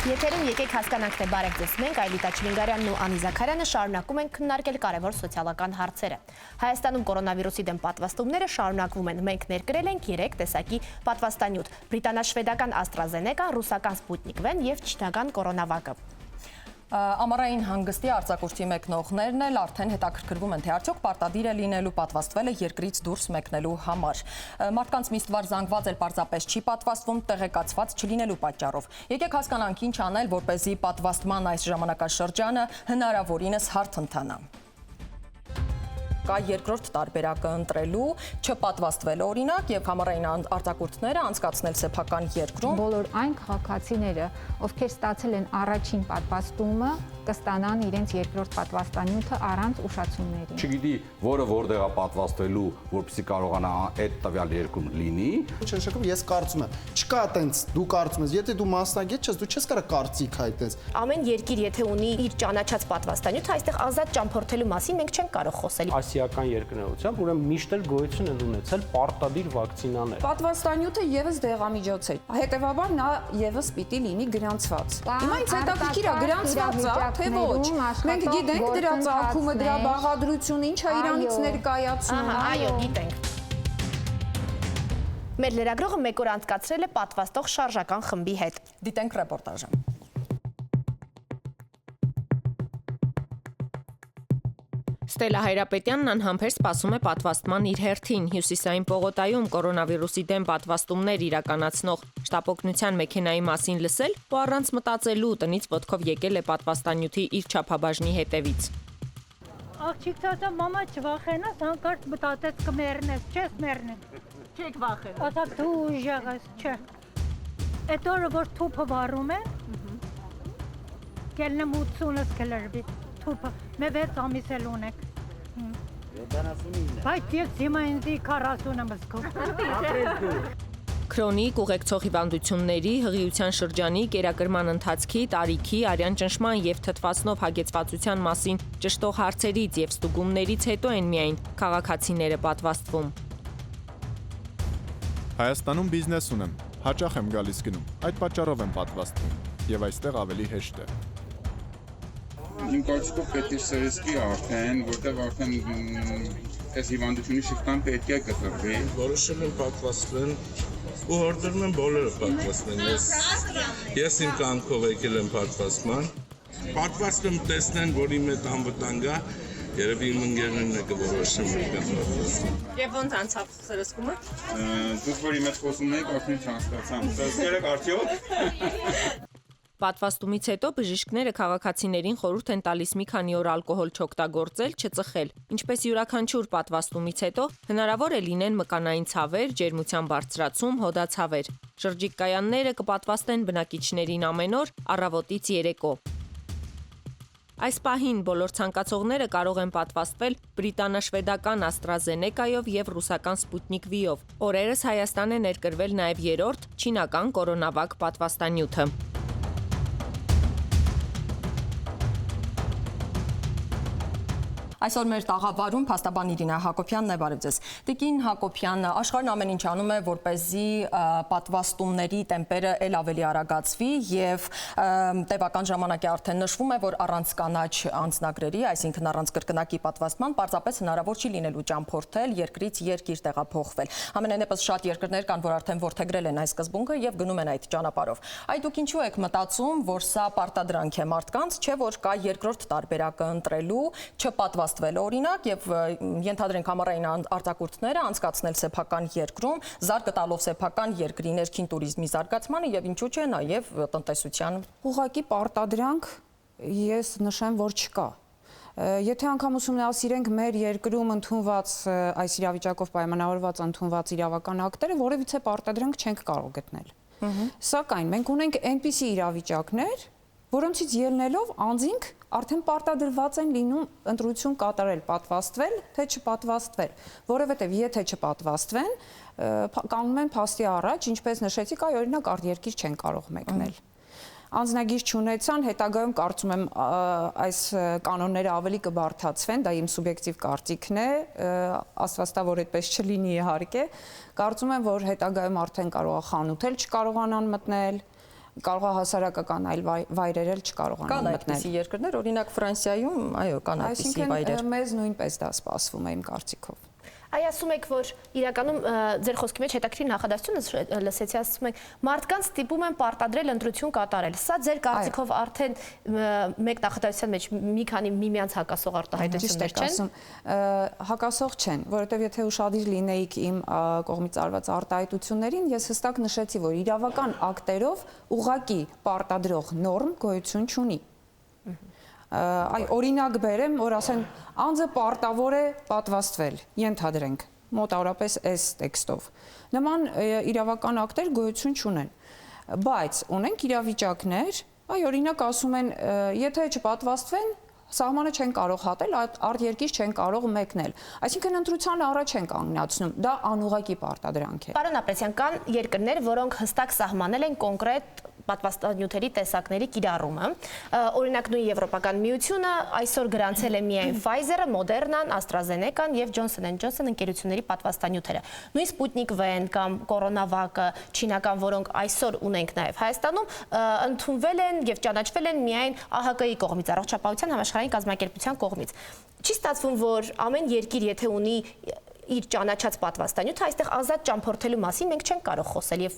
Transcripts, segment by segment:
Եթերում եկեք հասկանանք, թե բարև ձեզ մենք, Այլիտա Չլինգարյանն ու Անի Զաքարյանը շարունակում են քննարկել կարևոր սոցիալական հարցերը։ Հայաստանում կորոնավիրուսի դեմ պատվաստումները շարունակվում են։ Մենք ներկրել ենք 3 տեսակի պատվաստանյութ՝ բրիտանա-շվեդական AstraZeneca, ռուսական Sputnik V և չինական կորոնավակը։ Ամառային հանգստի արձակուրդի մեկնողներն էլ արդեն հետաքրքրվում են, թե արդյոք պարտադիր է լինելու պատվաստվել է երկրից դուրս մեկնելու համար։ Մարդկանց միստվար զանգված էլ պարզապես չի պատվաստվում տեղեկացված չլինելու պատճառով։ Եկեք հասկանանք ինչ անել, որպեսզի պատվաստման այս ժամանակաշրջանը հնարավորինս հարթ ընթանա։ Կա երկրորդ տարբերակը ընտրելու, չպատվաստվել օրինակ եւ համառային արձակուրդները անցկացնել սեփական երկրում։ Բոլոր այն քաղաքացիները, ովքեր ստացել են առաջին պատվաստումը, կստանան իրենց երկրորդ պատվաստանյութը առանց ուշացումների։ Չգիտի, որը որտեղ է պատվաստվելու, որպեսզի կարողանա այդ տվյալ երկրում լինի։ Չնշանակում ես կարծում եմ, չկա այտենց դու կարծում ես, եթե դու մասնագետ ես, դու չես կարող կարծիք այտենց։ Ամեն երկիր եթե ունի իր ճանաչած պատվաստանյութը, այստեղ ազատ ճամփորդելու մասին մենք չենք կարող խոսել։ Ասիական երկրներությամբ ուրեմն միշտ էլ գոյություն են ունեցել պարտադիր վակցինաներ։ Պատվաստանյութը եւս դեղամիջոց է։ Հետևաբար նա եւս պիտի լինի գրանցված։ Հիմա ինձ հետաքրքիր է գրանցված է, թե ոչ։ Մենք գիտենք դրա ծագումը, դրա բաղադրությունը, ինչ է իրանից ներկայացնում։ Այո, գիտենք։ Մեր լրագրողը մեկ օր անցկացրել է պատվաստող շարժական խմբի հետ։ Դիտենք ռեպորտաժը։ Ստելա Հայրապետյանն անհամբեր սպասում է պատվաստման իր հերթին։ Հյուսիսային պողոտայում կորոնավիրուսի դեմ պատվաստումներ իրականացնող շտապօգնության մեքենայի մասին լսել ու առանց մտածելու տնից ոտքով եկել է պատվաստանյութի իր չափաբաժնի հետևից։ Աղջիկ ասա, մամա չվախենաս, հանկարծ մտածեց կմեռնես, չես մեռնել։ Չեք վախենում։ Ասա դու ուժեղ ես, չէ։ Այդ օրը որ թուփը վառում է, կելնեմ 80-ս կլրվի թուփը, მე 6 ամիս էլ ունեք։ Բայց ես հիմա ինձի 40 եմ զգում։ Քրոնիկ, ուղեկցող հիվանդությունների, հղիության շրջանի, կերակրման ընթացքի, տարիքի, արյան ճնշման և թթվածնով հագեցվածության մասին ճշտող հարցերից և ստուգումներից հետո են միայն քաղաքացիները պատվաստվում։ Հայաստանում բիզնես ունեմ, հաճախ եմ գալիս գնում, այդ պատճառով եմ պատվաստվում և այստեղ ավելի հեշտ է։ Իմ կարծիքով պետք է սերեսկի արդեն, որտեղ արդեն այս հիվանդությունի շղթան պետք է կտրվի։ Որոշել եմ պատվաստվել ու հորդորում եմ բոլորը պատվաստեն։ Ես իմ կամքով եկել եմ պատվաստման։ Պատվաստում տեսնեն, որ իմ հետ անվտանգ է, երևի իմ ընկերներն է կորոշեն պատվաստել։ Եվ ոնց անցավ սրսկումը։ Դուք որ իմ հետ խոսում եք, արդեն չհասկացամ։ Սրսկերը արդյոք։ Պատվաստումից հետո բժիշկները քաղաքացիներին խորհուրդ են տալիս մի քանի օր ալկոհոլ չօգտագործել, չծխել։ Ինչպես յուրաքանչյուր պատվաստումից հետո հնարավոր է լինեն մկանային ցավեր, ջերմության բարձրացում, հոդացավեր։ Շրջիկ կայանները կպատվաստեն բնակիչներին ամեն օր առավոտից երեկո։ Այս պահին բոլոր ցանկացողները կարող են պատվաստվել բրիտանա-շվեդական AstraZeneca-ով և ռուսական Sputnik V-ով։ Օրերս Հայաստան է ներկրվել նաև երրորդ չինական կորոնավակ պատվաստանյութը։ Այսօր մեր տաղավարում փաստաբան Իրինա Հակոբյանն է, բարև ձեզ։ Տիկին Հակոբյան, աշխարհն ամեն ինչ անում է, որպեսզի պատվաստումների տեմպերը ել ավելի արագացվի եւ տևական ժամանակ է արդեն նշվում է, որ առանց կանաչ անձնագրերի, այսինքն առանց կրկնակի պատվաստման, պարզապես հնարավոր չի լինելու ճամփորդել երկրից երկիր տեղափոխվել։ Ամենայնիվս շատ երկրներ կան, որ արդեն որդեգրել են այս սկզբունքը եւ գնում են այդ ճանապարհով։ Այ դուք ինչու եք մտածում, որ սա պարտադրանք է մարդկանց, չէ՞ որ կա երկրորդ տարբերակը ընտրելու, չպատվաստվել օրինակ եւ ենթադրենք համառային արձակուրդները անցկացնել սեփական երկրում, զարգ տալով սեփական երկրի ներքին туриզմի զարգացմանը եւ ինչու՞ չէ նաեւ տնտեսության։ Ուղղակի պարտադրանք ես նշեմ, որ չկա։ Եթե անգամ ուսումնասիրենք մեր երկրում ընդունված այս իրավիճակով պայմանավորված ընդունված իրավական ակտերը, որևիցե պարտադրանք չենք կարող գտնել։ Սակայն մենք ունենք այնպիսի իրավիճակներ, որոնցից ելնելով անձինք արդեն պարտադրված են լինում ընտրություն կատարել, պատվաստվել, թե չպատվաստվել, որովհետև եթե չպատվաստվեն, կանգնում են փաստի առաջ, ինչպես նշեցիք, այ օրինակ արտերկիր չեն կարող մեկնել։ Անձնագիր չունեցան, հետագայում կարծում եմ այս կանոնները ավելի կբարդացվեն, դա իմ սուբյեկտիվ կարծիքն է, աստվածտա որ այդպես չլինի իհարկե, կարծում եմ, որ հետագայում արդեն կարող է խանութ էլ չկարողանան մտնել, կարող է հասարակական այլ վայրեր էլ չկարողանան Կան մտնել։ այդպիսի երկրներ, օրինակ Ֆրանսիայում, այո, կան այդպիսի վայրեր։ Այսինքն մեզ նույնպես դա սպասվում է իմ կարծիքով։ Այ ասում եք, որ իրականում ձեր խոսքի մեջ հետաքրքիր նախադասություն լսեցի, ասում եք, մարդկանց ստիպում են պարտադրել ընտրություն կատարել։ Սա ձեր կարծիքով արդեն մեկ նախադասության մեջ մի քանի միմյանց հակասող արտահայտություններ չեն։ Հակասող չեն, որովհետև եթե ուշադիր լինեիք իմ կողմից արված արտահայտություններին, ես հստակ նշեցի, որ իրավական ակտերով ուղղակի պարտադրող նորմ գոյություն չունի։ Այ օրինակ բերեմ, որ ասեն անձը պարտավոր է պատվաստվել, ենթադրենք, մոտավորապես այս տեքստով։ Նման իրավական ակտեր գոյություն չունեն, բայց ունենք իրավիճակներ, այ օրինակ ասում են, եթե չպատվաստվեն, սահմանը չեն կարող հատել, արտերկիր չեն կարող մեկնել։ Այսինքն ընտրության առաջ են կանգնացնում, դա անուղղակի պարտադրանք է։ Պարոն Ապրեսյան, կան երկրներ, որոնք հստակ սահմանել են կոնկրետ պատվաստանյութերի տեսակների կիրառումը։ Օրինակ նույն Եվրոպական միությունը այսօր գրանցել է միայն Pfizer-ը, Moderna-ն, AstraZeneca-ն եւ Johnson & Johnson ընկերությունների պատվաստանյութերը։ Նույն Sputnik V-ն կամ Coronavac-ը, չինական, որոնք այսօր ունենք նաեւ Հայաստանում, ընդունվել են եւ ճանաչվել են միայն ԱՀԿ-ի կողմից, Առողջապահության համաշխարհային կազմակերպության կողմից։ Չի ստացվում, որ ամեն երկիր եթե ունի իր ճանաչած պատվաստանյութը, այստեղ ազատ ճամփորդելու մասին մենք չենք կարող խոսել եւ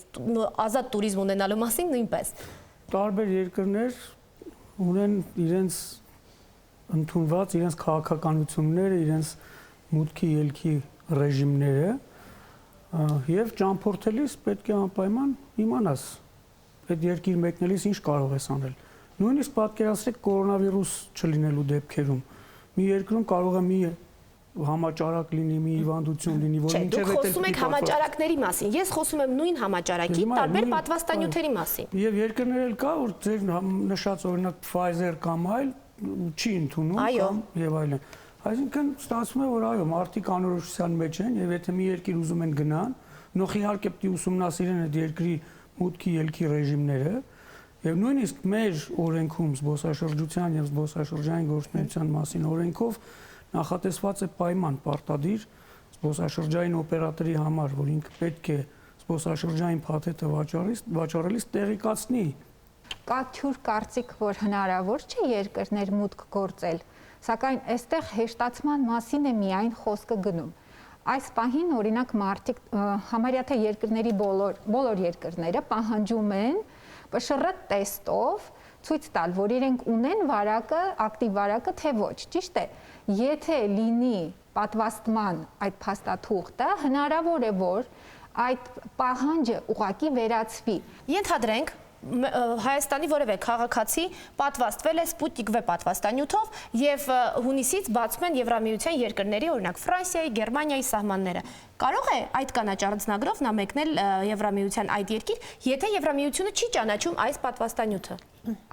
ազատ туриզմ ունենալու մասին նույնպես։ Տարբեր երկրներ ունեն իրենց ընդունված, իրենց քաղաքականությունները, իրենց մուտքի ելքի ռեժիմները եւ ճամփորդելիս պետք է անպայման իմանաս այդ երկիր մեկնելիս ինչ կարող ես անել։ Նույնիսկ պատկերացրեք կորոնավիրուս չլինելու դեպքերում մի երկրում կարող է մի համաճարակ լինի, մի հիվանդություն լինի, որ ինչեւ դուք խոսում եք համաճարակների մասին, ես խոսում եմ նույն համաճարակի տարբեր պատվաստանյութերի մասին։ Եվ երկրներ էլ կա, որ ձեր նշած օրինակ Pfizer կամ այլ չի ընդունում կամ եւ այլն։ Այսինքն ստացվում է, որ այո, մարդիկ անորոշության մեջ են եւ եթե մի երկիր ուզում են գնան, նոխ իհարկե պետք է ուսումնասիրեն այդ երկրի մուտքի ելքի ռեժիմները եւ նույնիսկ մեր օրենքում զբոսաշրջության եւ զբոսաշրջային գործունեության մասին օրենքով նախատեսված է պայման պարտադիր զբոսաշրջային օպերատորի համար, որ ինքը պետք է զբոսաշրջային փաթեթը վաճառելիս տեղեկացնի։ Կա թյուր կարծիք, որ հնարավոր չէ երկրներ մուտք գործել, սակայն այստեղ հեշտացման մասին է միայն խոսքը գնում։ Այս պահին օրինակ մարդիկ համարյա թե երկրների բոլոր երկրները պահանջում են ՊՇՌ տեստով ցույց տալ, որ իրենք ունեն վարակը, ակտիվ վարակը, թե ոչ, ճիշտ է։ Եթե լինի պատվաստման այդ փաստաթուղթը, հնարավոր է, որ այդ պահանջը ուղղակի վերացվի։ Ենթադրենք Հայաստանի որևէ քաղաքացի պատվաստվել է Sputnik V պատվաստանյութով եւ հունիսից բացում են Եվրամիության երկրների, օրինակ Ֆրանսիայի, Գերմանիայի սահմանները։ Կարող է այդ կանաչ առանձնագրով նա մեկնել Եվրամիության այդ երկիր, եթե Եվրամիությունը չի ճանաչում այս պատվաստանյութը։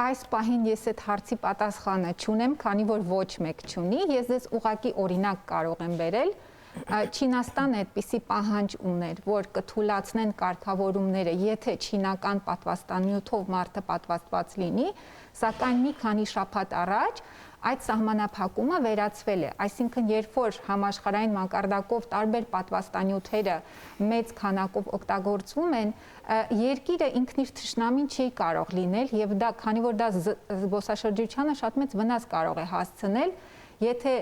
Այս պահին ես այդ հարցի պատասխանը չունեմ, քանի որ ոչ մեկ չունի, ես դες ուղղակի օրինակ կարող եմ բերել։ Չինաստանը այդպիսի պահանջ ուներ, որ կթույլատնեն կարգավորումները, եթե չինական պատվաստանյութով մարդը պատվաստված լինի, սակայն մի քանի շաբաթ առաջ այդ սահմանափակումը վերացվել է, այսինքն երբ որ համաշխարհային մակարդակով տարբեր պատվաստանյութերը մեծ քանակով օգտագործվում են, երկիրը ինքն իր թշնամին չի կարող լինել եւ դա, քանի որ դա զբոսաշրջությանը շատ մեծ վնաս կարող է հասցնել, եթե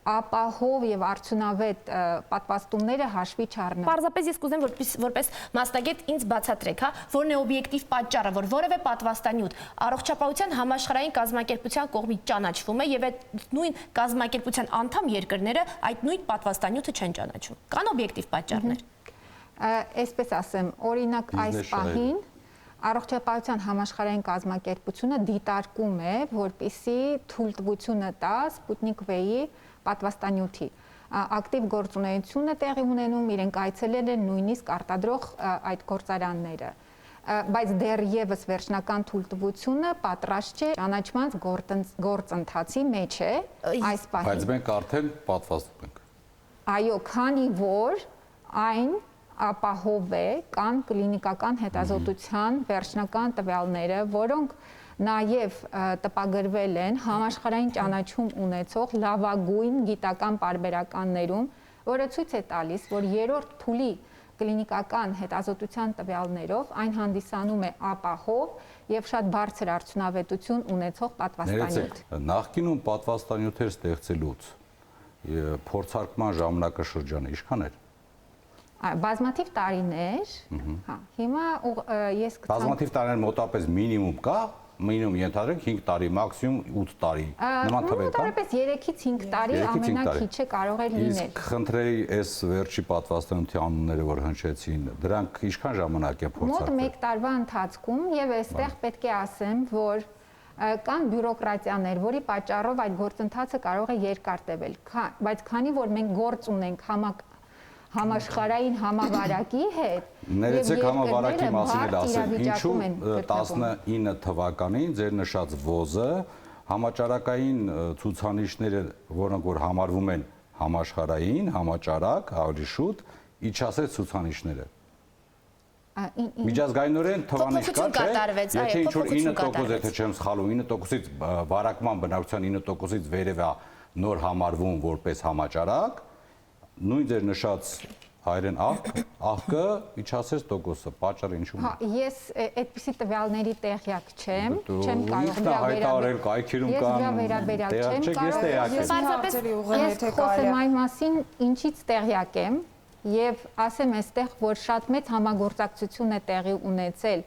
ապահով եւ արդյունավետ պատվաստումները հաշվի չառնեն։ Պարզապես ես կուզեմ որպես մասնագետ ինձ բացատրեք, հա, որն է օբյեկտիվ պատճառը, որ որևէ պատվաստանյութ առողջապահության համաշխարհային կազմակերպության կողմից ճանաչվում է եւ այդ նույն կազմակերպության անդամ երկրները այդ նույն պատվաստանյութը չեն ճանաչում։ Կան օբյեկտիվ պատճառներ։ Այսպես ասեմ, օրինակ այս պահին Առողջապահության համաշխարհային կազմակերպությունը դիտարկում է, որպիսի թույլտվությունը տա Sputnik V-ի պատվաստանյութի։ Ակտիվ գործունեություն է տեղի ունենում, իրենք այցելել են նույնիսկ արտադրող այդ գործարանները։ Բայց դեռևս վերջնական թույլտվությունը պատրաստ չէ, ճանաչման գործընթացի մեջ է այս պահին։ Բայց մենք արդեն պատվաստում ենք։ Այո, քանի որ այն ապահով է, կան կլինիկական հետազոտության վերջնական տվյալները, որոնք նաև տպագրվել են համաշխարհային ճանաչում ունեցող լավագույն գիտական պարբերականներում, որը ցույց է տալիս, որ երրորդ փուլի կլինիկական հետազոտության տվյալներով այն հանդիսանում է ապահով եւ շատ բարձր արդյունավետություն ունեցող պատվաստանյութ։ Նախկինում պատվաստանյութեր ստեղծելուց փորձարկման ժամանակաշրջանը ինչքան էր։ Բազմաթիվ տարիներ, հա, հիմա ես բազմաթիվ տարիներ մոտապես մինիմում կա, մինիմում ենթադրենք 5 տարի, մաքսիմում 8 տարի։ Նման թվեր կա։ Մոտավորապես 3-ից 5 տարի ամենակիչը կարող է լինել։ Իսկ խնդրեի այս վերջի պատվաստանյութի անունները, որ հնչեցին, դրանք ինչքան ժամանակ է փորձարկվել։ Մոտ 1 տարվա ընթացքում եւ այստեղ պետք է ասեմ, որ կան բյուրոկրատիաներ, որի պատճառով այդ գործընթացը կարող է երկար տևել, բայց քանի որ մենք գործ ունենք համաշխարհային համավարակի հետ, ներեցեք համավարակի մասին էլ ասեմ, ինչու 19 թվականին ձեր նշած ՈԶ-ը համաճարակային ցուցանիշները, որոնք որ համարվում են համաշխարհային, համաճարակ, ավելի շուտ, իջացրեց ցուցանիշները։ Միջազգայինորեն թվանիշ կա, չէ՞, եթե ինչ-որ 9%, եթե չեմ սխալվում, 9%-ից վարակման բնակչության 9%-ից վերև է նոր համարվում որպես համաճարակ, նույն ձեր նշած հայերեն աղկը իջացրեց տոկոսը, պատճառը ինչու՞մ է։ Հա, ես այդպիսի տվյալների տեղյակ չեմ կարող հայտարարել կայքերում կան, ես խոսեմ այն մասին, ինչից տեղյակ եմ, եւ ասեմ այստեղ, որ շատ մեծ համագործակցություն է տեղի ունեցել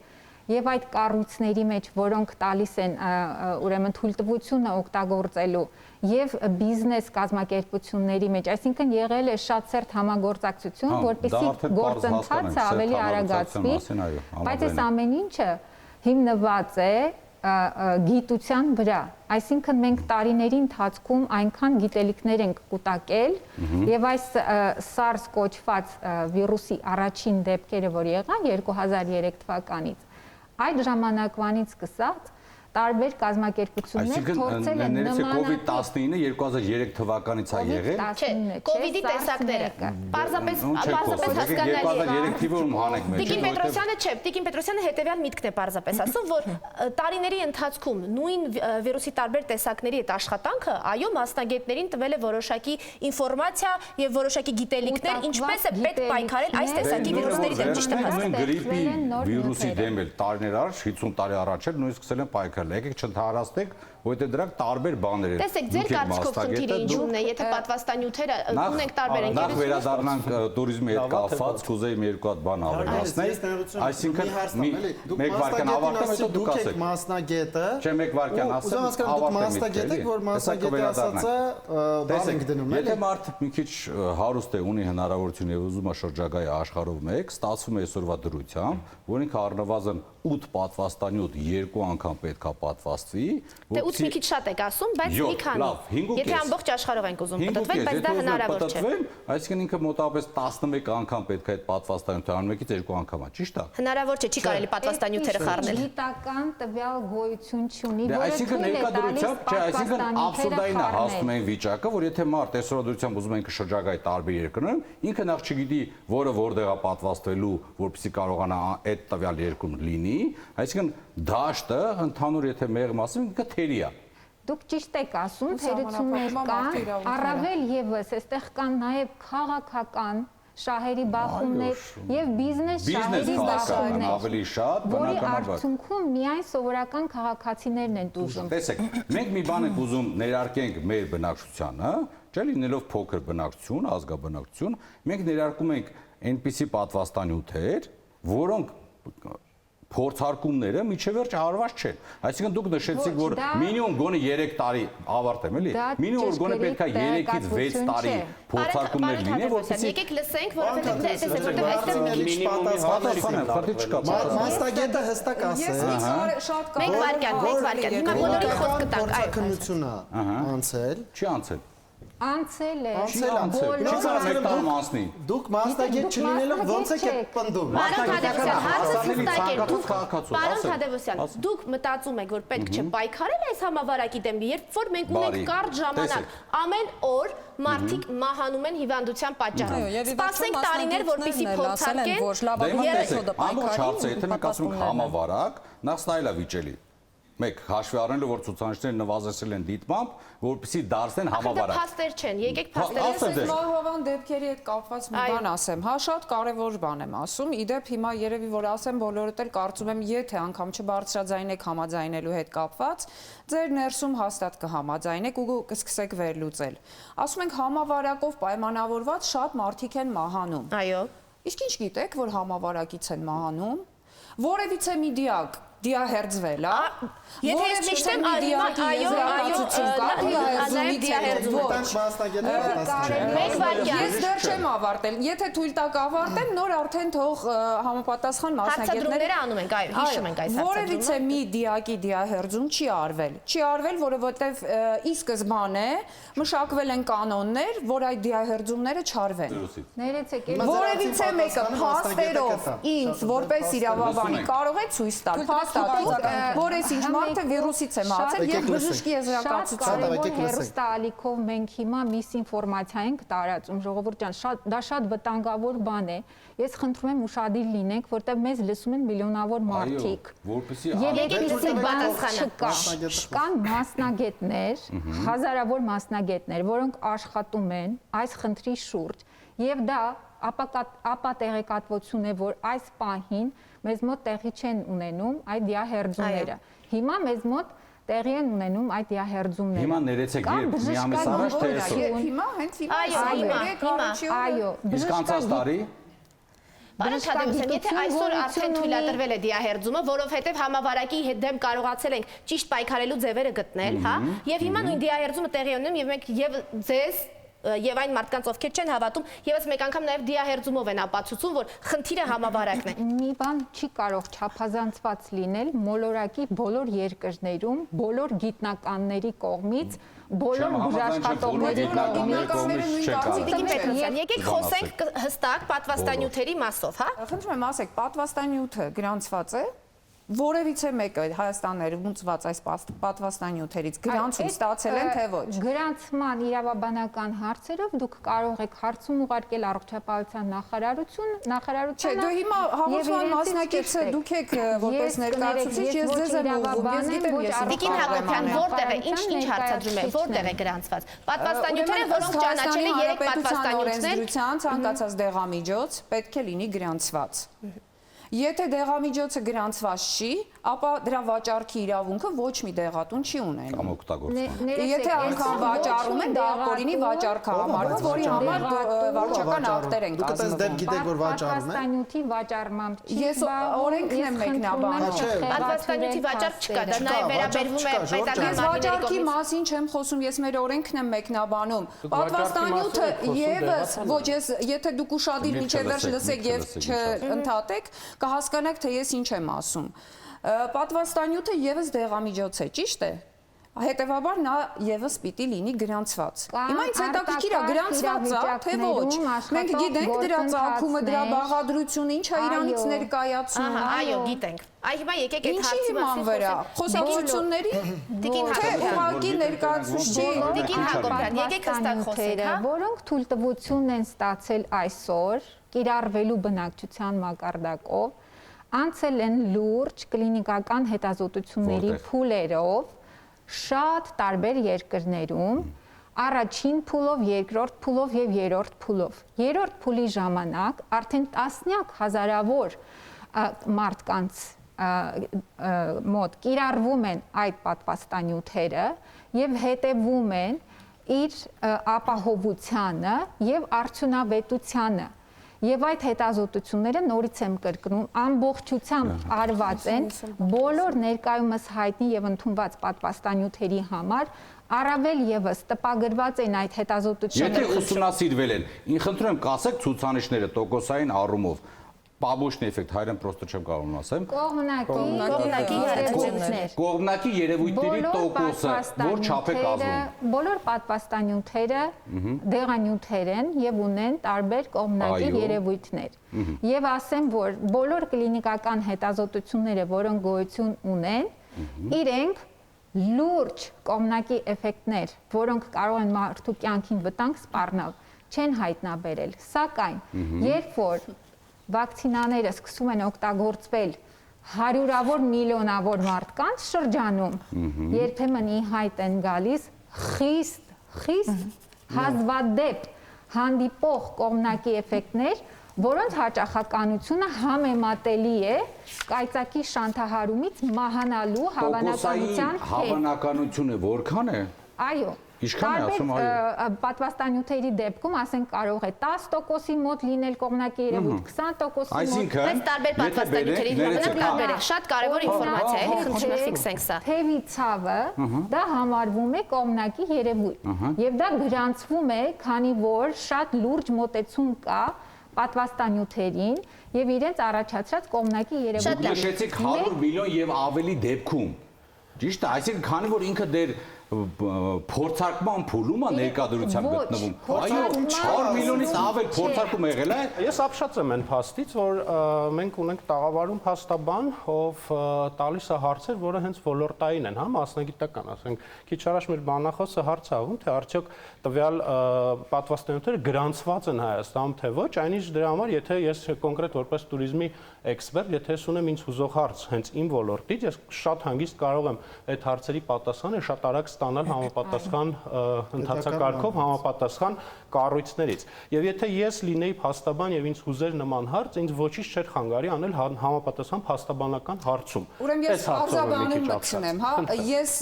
եւ այդ կառույցների մեջ, որոնք տալիս են ուրեմն թույլտվությունը օգտագործելու եւ բիզնես կազմակերպությունների մեջ, այսինքն եղել է շատ սերտ համագործակցություն, որպեսզի գործընթացը ավելի արագացվի, բայց այս ամեն ինչը հիմնված է գիտության վրա, այսինքն մենք տարիների ընթացքում այնքան գիտելիքներ ենք կուտակել եւ այս SARS կոչված վիրուսի առաջին դեպքերը, որ եղան 2003 թվականից, այդ ժամանակվանից սկսած տարբեր կազմակերպություններ փորձել են COVID-19-ը 2003 թվականից է եղել։ Չէ, COVID-ի տեսակները։ Պարզապես հասկանալի է։ 2003 թիվում հանեք մեջ։ Տիկին Պետրոսյանը չէ, Տիկին Պետրոսյանը հետեւյալ միտքն է պարզապես ասում, որ տարիների ընթացքում նույն վիրուսի տարբեր տեսակների այդ աշխատանքը, այո, մասնագետներին տվել է որոշակի ինֆորմացիա եւ որոշակի գիտելիքներ, ինչպես է պետք պայքարել այս տեսակի վիրուսների դեմ, ճիշտ եմ հասկանում։ Գրիպի վիրուսի դեմ էլ տարիներ առաջ, 50 տարի առաջ էլ նույնիսկ սկսել են պայքարել։ Եկեք չընդհանրացնենք, որովհետեւ դրանք տարբեր բաներ են։ Տեսեք, ձեր կարծիքով խնդիրը ինչու՞մն է, եթե պատվաստանյութերը ունենք տարբեր ընկերություններ։ Նախ վերադառնանք туриզմի հետ կապված, կուզեի մի երկու հատ բան ավելացնել։ Այսինքն մեկ վարքան ավարտեմ, հետո դուք ասեք։ Մասնագետը։ Չէ, մեկ վարքան ասեմ, ավարտեմ։ Մասնագետը, որ մասնագետը ասածը բան ենք դնում, էլի։ Եթե մարդ մի քիչ հարուստ է, ունի հնարավորություն եւ ուզում է շրջագայի աշխարհով մեկ, ստացվում է այսօրվա դրությամբ, որ ինքը առնվազն 8 պատվաստանյութ 2 անգամ պետք է պատվաստվի, Դե 8 մի քիչ շատ եք ասում, բայց մի քանի։ Եթե ամբողջ աշխարհով ենք ուզում պատտվել, բայց դա հնարավոր չէ։ Այսինքն ինքը մոտավորապես 11 անգամ պետք է այդ պատվաստանյութը անում, եկից 2 անգամ է, ճիշտ է։ Հնարավոր չէ, չի կարելի պատվաստանյութերը խառնել։ Գիտական տվյալ գոյություն չունի, որը այսինքն ներկայությամբ, չէ, այսինքն աբսուրդային է հասնում այն վիճակը, որ եթե մարդ այսօրդությամբ ուզում է ինքը շրջագայի տարբեր երկրներում, ինքը նախ չգիտի, որը որտեղ է պատվաստվելու, որպեսզի կարողանա այդ տվյալ երկրում լինի, այսինքն դաշտը ընդհանուր եթե մեղմ ասում, ինքը թերի է։ Դուք ճիշտ եք ասում, թերություններ կան, առավել եւս այստեղ կան նաեւ քաղաքական շահերի բախումներ եւ բիզնես շահերի բախումներ, ավելի շատ որի արդյունքում միայն սովորական քաղաքացիներն են դժում։ Տեսեք, մենք մի բան ենք ուզում ներարկենք մեր բնակչությանը, չէ՞ լինելով փոքր բնակչություն, ազգաբնակչություն, մենք ներարկում ենք այնպիսի պատվաստանյութեր, որոնք փորձարկումները միջև վերջ հարված չեն։ Այսինքն դուք նշեցիք, որ մինիմում գոնե 3 տարի ավարտեմ, էլի։ Մինիմում որ գոնե պետք է 3-ից 6 տարի փորձարկումներ լինեն, որպեսզի եկեք լսենք, որովհետև տեսեք, որտեղ այստեղ մի քիչ պատասխան չկա։ Մասնագետը հստակ ասել։ Մեկ վարքյան, հիմա բոլորի խոսքը տանք, այո։ Քննությունը անցել։ Չի անցել։ Անցել է։ Դուք մասնագետ չլինելով ոնց եք պնդում։ Պարոն Թադևոսյան, հարցը հստակ է։ Պարոն Թադևոսյան, դուք մտածում եք, որ պետք չէ պայքարել այս համավարակի դեմ, երբ որ մենք ունենք կարճ ժամանակ, ամեն օր մարդիկ մահանում են հիվանդության պատճառով։ Սպասենք տարիներ, որպեսզի փորձարկեն։ Ամբողջ հարցը, եթե մենք ասում ենք համավարակ, նախ սա էլ է վիճելի։ Մեկ հաշվի առնելով որ ցուցանիշները նվազեցել են դիտմամբ, որպեսզի դարձնեն համավարակ։ Փաստեր չեն, եկեք փաստերը։ Մահվան դեպքերի հետ կապված մի բան ասեմ։ Հա շատ կարևոր բան եմ ասում։ Իդեպ հիմա երևի որ ասեմ բոլորդ էլ կարծում եմ, եթե անգամ չբարձրաձայնեք համաձայնելու հետ կապված, ձեր ներսում հաստատ կհամաձայնեք ու կսկսեք վերլուծել։ Ասում ենք համավարակով պայմանավորված շատ մարդիկ են մահանում։ Այո։ Իսկ ինչ գիտեք, որ համավարակից են մահանում։ Որևիցե մի դիակ դիահերձվել, հա։ Եթե ես միշտ եմ Ես դեռ չեմ ավարտել։ Եթե թույլ տակ ավարտեմ, նոր արդեն թող համապատասխան մասնագետները անում ենք, այո, հիշում ենք այս որևիցե մի դիակի դիահերձում չի արվել։ Չի արվել, որովհետև ի սկզբանե մշակվել են կանոններ, որ այդ դիահերձումները չարվեն։ Որևիցե մեկը փաստերով ինձ որպես իրավաբանի կարող է ցույց տալ որ այս ինչ մարդը վիրուսից է մահացել եւ բժշկի եզրակացությամբ հերոստալիքով մենք հիմա միսինֆորմացիա ենք տարածում ժողովուրդ ջան դա շատ վտանգավոր բան է ես խնդրում եմ ուշադիր լինենք որտեղ մեզ լսում են միլիոնավոր մարդիկ եւ այդպիսի բան կան մասնագետներ հազարավոր մասնագետներ որոնք աշխատում են այս խնդրի շուրջ եւ դա ապա տեղեկատվություն է որ այս պահին մեզ մոտ տեղի չեն ունենում այդ դիահերձումները։ Հիմա մեզ մոտ տեղի են ունենում այդ դիահերձումները։ Հիմա ներեցեք երբ մի ամիս առաջ թե այսօր։ Հիմա հենց հիմա։ Այո, իսկ անցած տարի Բարոն Թադևոսյան, եթե այսօր արդեն թույլատրվել է դիահերձումը, որովհետև համավարակի հետ դեմ կարողացել ենք ճիշտ պայքարելու ձևերը գտնել, հա, եւ հիմա նույն դիահերձումը տեղի ունենում եւ մենք եւ ձեզ եւ այն մարդկանց ովքեր չեն հավատում եւս մեկ անգամ նաեւ դիահերձումով են ապացուցում որ խնդիրը համավարակն է մի բան չի կարող չափազանցված լինել մոլորակի բոլոր երկրներում բոլոր գիտնականների կողմից բոլոր բուժաշխատողների կողմից եկեք խոսենք հստակ պատվաստանյութերի մասով հա խնդրում եմ ասեք պատվաստանյութը գրանցված է որևիցե մեկը Հայաստաններում ունեցված այս պատվաստանյութերից գրանցում ստացել են թե ոչ։ Գրանցման իրավաբանական հարցերով դուք կարող եք հարցում ուղարկել առողջապահության նախարարությանը։ Չէ, դու հիմա հաղորդման մասնակիցը դուք եք որպես ներկայացուցիչ, ես ձեզ եմ ուղղում, ես գիտեմ ես Տիկին Հակոբյան, որտեղ է, ինչ հարցադրում է, որտեղ է գրանցված։ Պատվաստանյութերը, որոնք ճանաչել են 3 պատվաստանյութներ, ցանկացած դեղամիջոց պետք է լինի գրանցված։ Եթե դեղամիջոցը գրանցված չի, ապա դրա վաճառքի իրավունքը ոչ մի դեղատուն չի ունենում։ Կամ օգտագործում։ Եթե անգամ վաճառում են, դա կորինի վաճառքը համարվում, որի համար վարչական ակտեր են կազմվում։ Դուք այդպես դեպք գիտեք, որ վաճառում են։ Պատվաստանյութի վաճառմամբ չի։ Ես օրենքն եմ մեկնաբանում։ Պատվաստանյութի վաճառք չկա, դա նաև վերաբերվում է պետական վաճառքի մասին չեմ խոսում, ես մեր օրենքն եմ մեկնաբանում։ Պատվաստանյութը եւս ոչ ես, եթե դուք ուշադիր մինչև վերջ լսեք եւ չընդհատեք, կհասկանաք, թե ես ինչ եմ ասում։ Պատվաստանյութը եւս դեղամիջոց է, ճիշտ է։ Հետևաբար նա եւս պիտի լինի գրանցված։ Հիմա ինձ հետաքրքիր է գրանցված է, թե ոչ։ Մենք գիտենք դրա ծագումը, դրա բաղադրությունը, ինչ է իրանից ներկայացնում։ Այո, գիտենք։ Այ հիմա եկեք այդ հարցի մասին խոսենք։ Խոսակցությունների Տիկին ուղղակի ներկայացուցիչ Տիկին Հակոբյան, եկեք հստակ խոսենք, հա։ Որոնք թույլտվություն են ստացել այսօր կիրառվելու բնակչության մակարդակով, անցել են լուրջ կլինիկական հետազոտությունների փուլերով շատ տարբեր երկրներում, առաջին փուլով, երկրորդ փուլով եւ երրորդ փուլով։ Երրորդ փուլի ժամանակ արդեն տասնյակ հազարավոր մարդկանց մոտ կիրառվում են այդ պատվաստանյութերը եւ հետևում են իր ապահովությանը եւ արդյունավետությանը։ Եվ այդ հետազոտությունները նորից եմ կրկնում ամբողջությամբ արված են բոլոր ներկայումս հայտնի եւ ընդունված պատվաստանյութերի համար առավել եւս տպագրված են այդ հետազոտությունները։ Եթե ուսումնասիրվել են, ինձ խնդրում եմ կասեք ցուցանիշները տոկոսային առումով Պաբուշնի էֆեկտ հայերեն պրոստը չեմ կարող ասեմ։ Կողմնակի երևույթների տոկոսը որ չափ է կազմում։ Բոլոր պատվաստանյութերը դեղանյութեր են եւ ունեն տարբեր կողմնակի երևույթներ։ Եվ ասեմ, որ բոլոր կլինիկական հետազոտությունները, որոնք գոյություն ունեն, իրենք լուրջ կողմնակի էֆեկտներ, որոնք կարող են մարդու կյանքին վտանգ սպառնալ, չեն հայտնաբերել։ Սակայն երբ որ վակցինաները սկսում են օգտագործվել հարյուրավոր միլիոնավոր մարդկանց շրջանում երբեմն ի հայտ են գալիս խիստ հազվադեպ հանդիպող կողմնակի էֆեկտներ, որոնց հաճախականությունը համեմատելի է կայծակի շանթահարումից մահանալու հավանականության հետ։ Հավանականությունը որքան է։ Այո։ Ինչքան է ասում, այո։ Պատվաստանյութերի դեպքում, ասենք, կարող է 10%-ի մոտ լինել կողմնակի երևույթ, 20%-ի մոտ։ Բայց տարբեր պատվաստանյութերի տարբեր է։ Շատ կարևոր ինֆորմացիա է, խնդրում եմ ֆիքսենք սա։ Թևի ցավը դա համարվում է կողմնակի երևույթ։ Եվ դա գրանցվում է, քանի որ շատ լուրջ մոտեցում կա պատվաստանյութերին եւ իրենց առաջացրած կողմնակի երևույթ։ Նշեցիք 100 միլիոն եւ ավելի դեպքում։ Ճիշտ է, այսինքն քանի որ ինքը դեր փորձարկման փուլում է ներկայդրությամբ գտնվում։ Այո, 4 միլիոնից ավել փորձարկում եղել է։ Ես ապշած եմ այն փաստից, որ մենք ունենք տաղավարում փաստաբան, ով տալիս է հարցեր, որը հենց ոլորտային են, հա, մասնագիտական, ասենք, քիչ առաջ մեր բանախոսը հարց է աղում, թե արդյոք տվյալ պատվաստանյութերը գրանցված են Հայաստանում, թե ոչ, այնինչ դրա համար, եթե ես կոնկրետ որպես туриզմի էքսպերտ, եթե ես ունեմ ինձ հուզող հարց հենց իմ ոլորտից, ես շատ հանգիստ կարող եմ այդ հարցերի պատասխանը շատ արագ ստանալ համապատասխան ընթացակարգով, համապատասխան կառույցներից։ Եվ եթե ես լինեի փաստաբան եւ ինձ հուզեր նման հարց, ինձ ոչինչ չէր խանգարի անել համապատասխան փաստաբանական հարցում։ Ուրեմն ես արձագանում մտցնեմ, հա, ես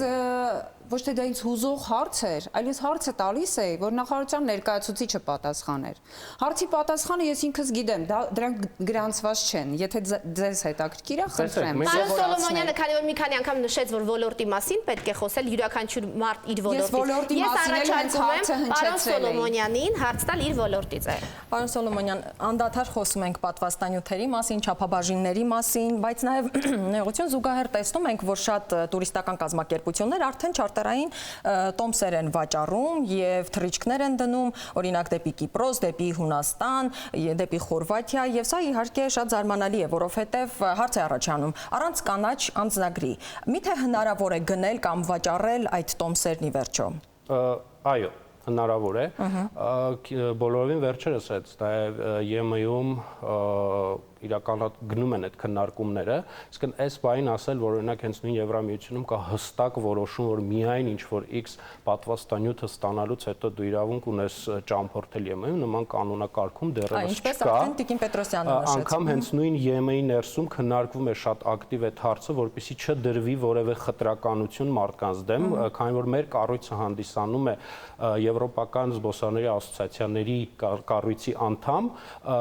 ոչ թե դա ինձ հուզող հարց էր, այլ ես հարցը տալիս էի, որ նախարարության ներկայացուցիչը պատասխաներ։ Հարցի պատասխանը ես ինքս գիտեմ, դրանք գրանցված չեն։ Եթե ձեզ հետաքրքիր է, խնդրեմ։ Պարոն Սոլոմոնյանը, քանի որ մի քանի անգամ նշեց, որ ոլորտի մասին պետք է խոսել յուրաքանչյուր մարդ իր ոլորտից։ Ես առաջարկում եմ պարոն Սոլոմոնյանին հարց տալ իր ոլորտից է։ Պարոն Սոլոմոնյան, անդադար խոսում ենք պատվաստանյութերի մասին, չափաբաժինների մասին, բայց նաև նեղություն զուգահեռ տեսնում ենք, որ շատ տուրիստական կազմակերպություններ արդեն չարտերային տոմսեր են վաճառում եւ թռիչքներ են դնում, օրինակ դեպի Կիպրոս, դեպի Հունաստան, դեպի Խորվաթիա, եւ սա իհարկե շատ զարմանալի է, որովհետեւ հարց է առաջանում, առանց կանաչ անձնագրի, միթե հնարավոր է գնել կամ վաճառել այդ տոմսերն ի վերջո։ Այո, հնարավոր է, բոլորովին վերջերս այդ ԵՄ-ում գնում են այդ քննարկումները, իսկ այս բանին ասել, որ օրինակ հենց նույն Եվրամիությունում կա հստակ որոշում, որ միայն ինչ որ X պատվաստանյութը ստանալուց հետո դու իրավունք ունես ճամփորդել ԵՄ-ում, նման կանոնակարգում դեռևս չկա։ Անգամ հենց նույն ԵՄ-ի ներսում քննարկվում է շատ ակտիվ այդ հարցը, որպեսզի չդրվի որևէ խտրականություն մարդկանց դեմ, քանի որ մեր կառույցը հանդիսանում է Եվրոպական զբոսանների ասոցիացիաների կառույցի անդամ,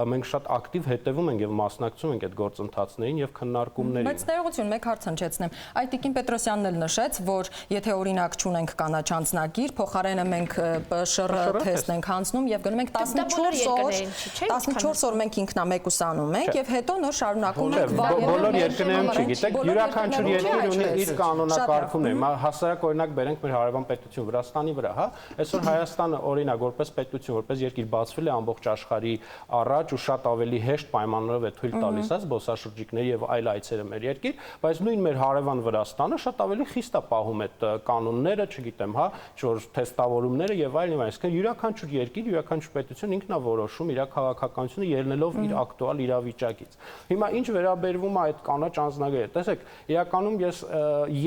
մենք շատ ակտիվ հետևում ենք եւ մասնակցում ենք այդ գործընթացներին եւ քննարկումներին։ Բայց ներողություն, մեկ հարց հնչեցնեմ։ Այդ Տիկին Պետրոսյանն էլ նշեց, որ եթե օրինակ չունենք կանաչ անձնագիր, փոխարենը մենք ՊՇՌ թեստ ենք հանձնում եւ գնում ենք 14 օր մենք ինքնամեկուսանում ենք եւ հետո նոր շարունակում ենք։ Բոլոր երկրներում չգիտեք, յուրաքանչյուր երկիր ունի իր կանոնակարգումն է։ Հասարակ օրինակ բերենք մեր հարևան պետություն Վրաստանի վրա, հա։ Այսօր Հայաստանը օրինակ որպես պետություն, որպես երկիր բացվել է ամբողջ աշխարհի առաջ ու շատ ավելի հեշտ պայմաններով է թույլ տալիս զբոսաշրջիկների եւ այլ այցերը մեր երկիր, բայց նույն մեր հարևան Վրաստանը շատ ավելի խիստ է պահում այդ կանոնները, չգիտեմ, հա, որ թեստավորումները եւ այլն, այսինքն յուրաքանչյուր երկիր, յուրաքանչյուր պետություն ինքն է որոշում իր քաղաքականությունը ելնելով իր ակտուալ իրավիճակից։ Հիմա ինչ վերաբերվում է այդ կանաչ անձնագրերը, տեսեք, իրականում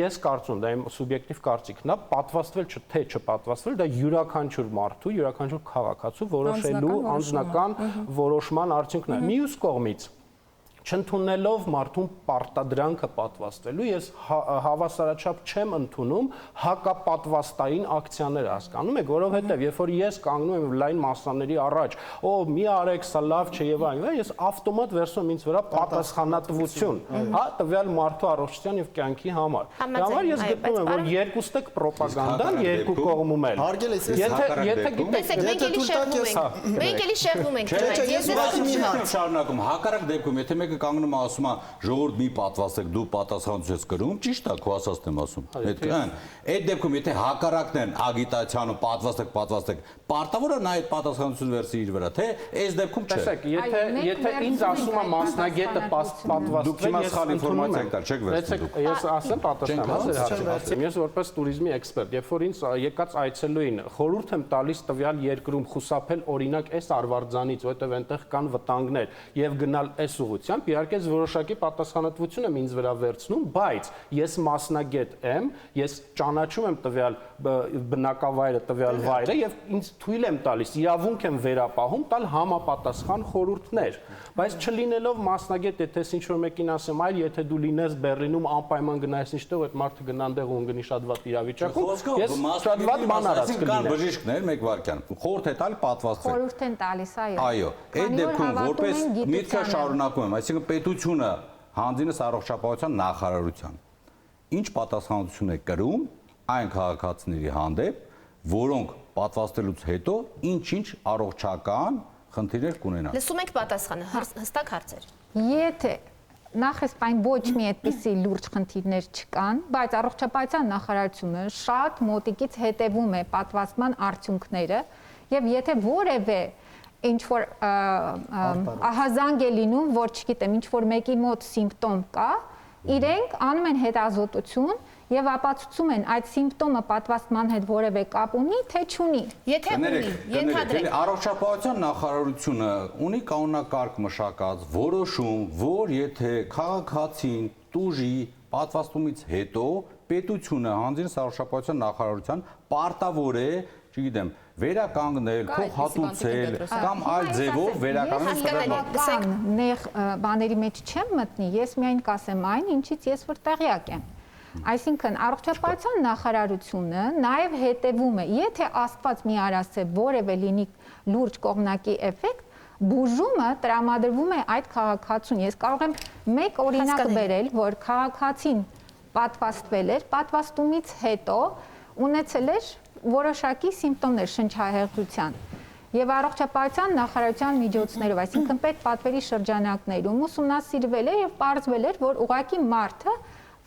ես կարծում, դա իմ սուբյեկտիվ կարծիքն է, պատվաստվել թե չպատվաստվել, դա յուրաքանչյուր մարդու, յուրաքանչյուր քաղաքացու որոշելու անձնական որոշման արդյունքն է։ Մյուս կողմից չընդունելով մարդուն պարտադրանքը պատվաստվելու, ես հավասարաչափ չեմ ընդունում հակապատվաստային ակցիաներ, հասկանում եք, որովհետև երբ որ ես կանգնում եմ լայն մասսաների առաջ, մի արեք, սա լավ չէ եւ այլն, ես ավտոմատ վերցնում ինձ վրա պատասխանատվություն, հա, տվյալ մարդու առողջության եւ կյանքի համար։ Դա համար ես գտնում եմ, որ երկուստեք ռոպագանդան երկու կողմում էլ։ Եթե գիտեք, մենք էլի շեղվում ենք։ Ես շարունակում, հակառակ դեպքում, եթե մեկը կանգնում է ասում է ժողովուրդ մի պատվաստեք, դու պատասխանատվություն ես կրում, ճիշտ է, քո ասածն եմ ասում։ Այդ դեպքում եթե հակառակն են ագիտացիանում պատվաստեք, պարտավոր է նա այդ պատասխանատվությունը վերցի իր վրա, թե այս դեպքում չէ։ Տեսեք, եթե ինձ ասում է մասնագետը պատվաստվել, դուք հիմա սխալ ինֆորմացիա եք տալ, չեք վերցնում։ Ես ասեմ պատասխան, ես որպես туриզմի էքսպերտ, երբ որ ինձ եկած այցելուին խորհուրդ եմ տալիս տվյալ երկրում խուսափել օրինակ այս արվարձանից, որովհետև այնտեղ կան վտանգներ եւ գնալ այս ուղղությամբ, նույնությամբ իհարկե որոշակի պատասխանատվություն եմ ինձ վրա վերցնում, բայց ես մասնագետ եմ, ես ճանաչում եմ տվյալ բնակավայրը, տվյալ վայրը եւ ինձ թույլ եմ տալիս, իրավունք եմ վերապահում տալ համապատասխան խորհուրդներ, բայց չլինելով մասնագետ, եթե ինչ որ մեկին ասեմ, այլ եթե դու լինես Բեռլինում անպայման գնայես ինչտեղ այդ մարդը գնանդեղ ու ընկնի շատ վատ իրավիճակում, ես շատ վատ բան արած կլինեմ։ Բժիշկներ, մեկ վարքյան, խորհուրդ է տալ պատվաստվել։ Խորհուրդ են տալիս, այո։ Այո, այդ դեպքում որպես միտքը շարունակում եմ, այսինքն պետությունը հանձինս առողջապահության նախարարության ինչ պատասխանատվություն է կրում այն քաղաքացիների հանդեպ, որոնք պատվաստելուց հետո ինչ-ինչ առողջական խնդիրներ կունենան։ Լսում ենք պատասխանը, հստակ հարցեր։ Եթե նախեսպայն ոչ մի այդպիսի լուրջ խնդիրներ չկան, բայց առողջապահության նախարարությունը շատ մոտիկից հետևում է պատվաստման արդյունքները եւ եթե որևէ ինչ որ ահազանգ է լինում, որ չգիտեմ, ինչ որ մեկի մոտ սիմպտոմ կա, իրենք անում են հետազոտություն եւ ապացուցում են այդ սիմպտոմը պատվաստման հետ որևէ կապ ունի, թե չունի։ Եթե ունի, ենթադրենք, առողջապահության նախարարությունը ունի կանոնակարգ մշակած որոշում, որ եթե քաղաքացին տուժի պատվաստումից հետո պետությունը հանձինս առողջապահության նախարարության պարտավոր է, չգիտեմ, վերականգնել, փոխհատուցել կամ այլ ձևով վերականգնել։ Նեղ բաների մեջ չեմ մտնի, ես միայն կասեմ այն, ինչից ես որ տեղյակ եմ։ Այսինքն առողջապահության նախարարությունը նաև հետևում է, եթե Աստված մի արասե որևէ լինի լուրջ կողմնակի էֆեկտ, բուժումը տրամադրվում է այդ քաղաքացուն։ Ես կարող եմ մեկ օրինակ բերել, որ քաղաքացին պատվաստվել էր, պատվաստումից հետո ունեցել էր որոշակի սիմպտոմներ շնչահեղձության։ Եվ առողջապահության նախարարության միջոցներով, այսինքն պետպատվերի շրջանակներում ուսումնասիրվել է եւ պարզվել էր, որ ուղղակի մարդը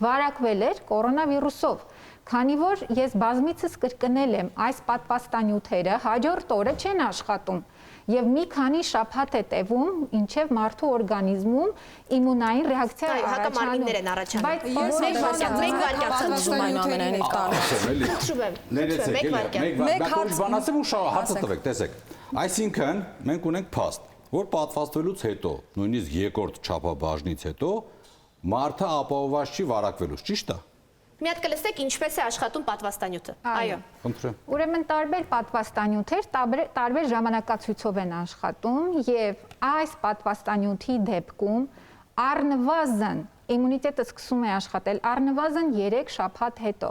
վարակվել էր կորոնավիրուսով, քանի որ ես բազմիցս կրկնել եմ, այս պատվաստանյութերը հաջորդ օրը չեն աշխատում եւ մի քանի շաբաթ է տևում, ինչեւ մարդու օրգանիզմում իմունային ռեակցիա է առաջանում։ Բայց մեկ վարքյան խնդրում եմ այնուամենայնիվ մեկ բանացեմ ու հարցը տվեք, տեսեք։ Այսինքն մենք ունենք փաստ, որ պատվաստվելուց հետո, նույնիսկ երկրորդ չափաբաժնից հետո մարդը ապահովված չի վարակվելուց, ճիշտ է։ Մի հատ կլսեք ինչպես է աշխատում պատվաստանյութը։ Այո։ Խնդրեմ։ Ուրեմն տարբեր պատվաստանյութեր տարբեր ժամանակացույցով են աշխատում եւ այս պատվաստանյութի դեպքում առնվազն իմունիտետը սկսում է աշխատել առնվազն 3 շաբաթ հետո։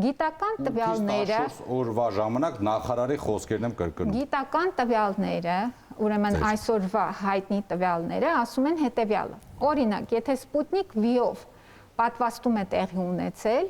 Գիտական տվյալները օրվա ժամանակ նախարարի խոսքերն եմ կրկնում։ Գիտական տվյալները, ուրեմն այսօրվա հայտնի տվյալները ասում են հետեւյալը։ Օրինակ, եթե Սպուտնիկ V-ով պատվաստում է տեղի ունեցել,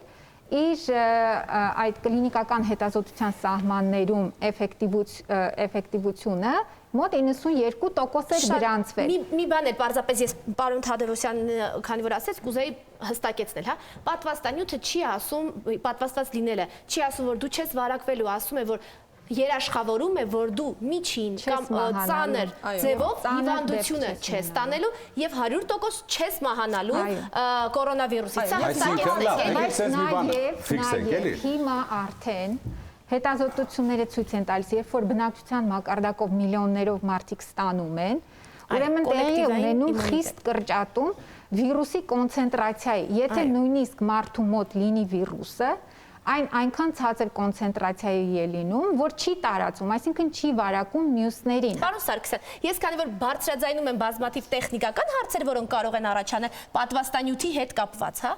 իր այդ կլինիկական հետազոտության սահմաններում էֆեկտիվությունը մոտ 92% էր գրանցվել։ Մի բան էլ պարզապես ես պարոն Թադևոսյանն քանի որ ասեց, կուզեի հստակեցնել, հա։ Պատվաստանյութը չի ասում, պատվաստված լինելը, չի ասում, որ դու չես վարակվելու, ասում է, որ երաշխավորում է, որ դու միջին կամ ծանր ձևով հիվանդությունը չես ստանելու եւ 100% չես մահանալու կորոնավիրուսից։ Հիմա արդեն հետազոտությունները ցույց են տալիս, երբ որ բնակչության մակարդակով միլիոններով մարդիկ ստանում են, ուրեմն տեղի է ունենում խիստ կրճատում վիրուսի կոնցենտրացիայի։ Եթե նույնիսկ մարդու մոտ լինի վիրուսը, այն այնքան ցածր կոնցենտրացիայի է լինում, որ չի տարածում, այսինքն չի վարակում մյուսներին։ Պարոն Սարգսյան, ես քանի որ բարձրաձայնում եմ բազմաթիվ տեխնիկական հարցեր, որոնք կարող են առաջանել պատվաստանյութի հետ կապված, հա,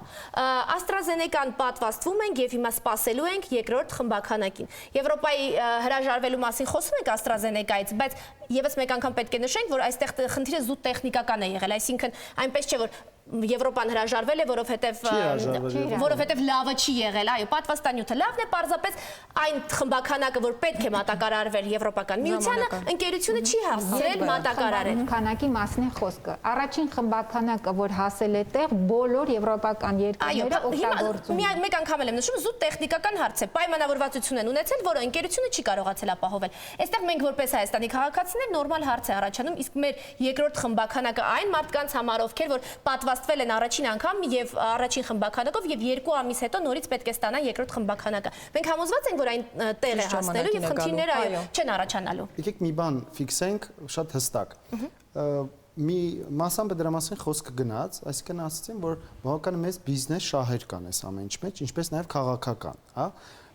AstraZeneca-ն պատվաստվում ենք եւ հիմա սպասելու ենք երկրորդ խմբականակին։ Եվրոպայի հրաժարվելու մասին խոսում ենք AstraZeneca-ից, բայց եւս մեկ անգամ պետք է նշենք, որ այստեղ խնդիրը զուտ տեխնիկական է եղել, այսինքն այնպես չէ, որ Եվրոպան հրաժարվել է, որովհետև լավը չի եղել, այո, պատվաստանյութը լավն է, պարզապես այն խմբականակը, որ պետք է մատակարարվեր Եվրոպական միությանը, ընկերությունը չի հասցրել մատակարարել։ Խմբականակի մասին է խոսքը։ Առաջին խմբականակը, որ հասել է տեղ, բոլոր եվրոպական երկրները օգտագործում։ Մեկ անգամ եմ նշում, զուտ տեխնիկական հարց է, պայմանավորվածություն են ունեցել, որը ընկերությունը չի կարողացել ապահովել։ Այստեղ մենք որպես Հայաստանի քաղաքացիներ նորմալ հարց է առաջանում, իսկ մեր երկրորդ խմբականակը այն մարդկանց համար, ովքեր որ պատվաստվել են առաջին անգամ եւ առաջին խմբականակով եւ 2 ամիս հետո նորից պետք է ստանան երկրորդ խմբականակը։ Մենք համոզված ենք, որ այն տեղ է հասնելու եւ խնդիրները այո չեն առաջանալու։ Եկեք մի բան ֆիքսենք շատ հստակ։ մի մասամբ դրա մասին խոսքը գնաց, այսինքն ասացին, որ բավական մեծ բիզնես շահեր կան այս ամենի մեջ, ինչպես նաև քաղաքական, հա։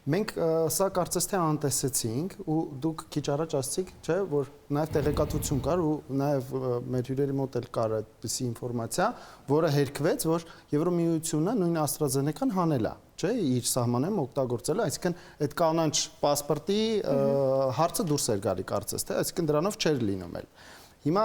Մենք սա կարծես թե անտեսեցինք ու դուք քիչ առաջ ասացիք, չէ, որ նաև տեղեկատվություն կար ու նաև մեր հյուրերի մոտ էլ կար այդպիսի ինֆորմացիա, որը հերկվեց, որ Եվրոմիությունը նույն AstraZeneca-ն հանել է, չէ, իր սահմանում օգտագործել, այսինքն այդ կանաչ պասպորտի հարցը դուրս էր գալի կարծես թե, այսինքն դրանով չէր լինում էլ։ Հիմա